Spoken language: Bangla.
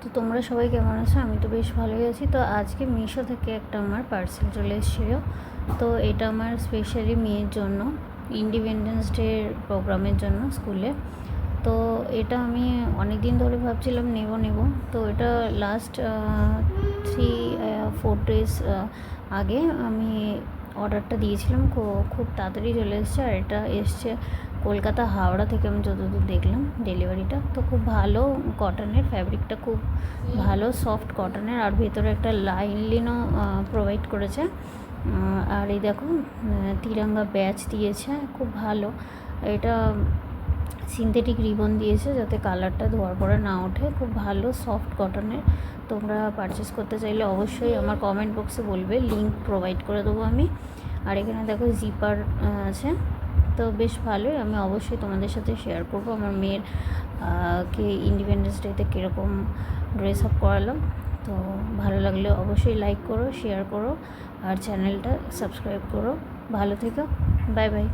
তো তোমরা সবাই কেমন আছো? আমি তো বেশ ভালোই আছি। তো আজকে মিশো থেকে একটা আমার পার্সেল চলে এসেছিলো। তো এটা আমার স্পেশালি মেয়ের জন্য, ইন্ডিপেন্ডেন্স ডের প্রোগ্রামের জন্য স্কুলে। তো এটা আমি অনেক দিন ধরে ভাবছিলাম নেব। তো এটা লাস্ট 3-4 ডেজ আগে আমি অর্ডারটা দিয়েছিলাম। খুব তাড়াতাড়ি চলে এসছে। আর এটা এসছে কলকাতা হাওড়া থেকে, আমি যতদূর দেখলাম ডেলিভারিটা। তো খুব ভালো কটনের, ফ্যাব্রিকটা খুব ভালো সফট কটনের, আর ভেতরে একটা লাইলিনও প্রোভাইড করেছে। আর এই দেখো তিরঙ্গা ব্যাচ দিয়েছে, খুব ভালো। এটা সিনথেটিক রিবন দিয়েছে যাতে কালারটা ধোয়ার পরে না ওঠে। খুব ভালো সফট কটনের। তোমরা পারচেস করতে চাইলে অবশ্যই আমার কমেন্ট বক্সে বলবে, লিঙ্ক প্রোভাইড করে দেবো আমি। আর এখানে দেখো জিপার আছে। তো বেশ ভালোই, আমি অবশ্যই তোমাদের সাথে শেয়ার করবো আমার মেয়ের কে ইন্ডিপেন্ডেন্স ডেতে কীরকম ড্রেস আপ করালাম। তো ভালো লাগলে অবশ্যই লাইক করো, শেয়ার করো, আর চ্যানেলটা সাবস্ক্রাইব করো। ভালো থেকো, বাই বাই।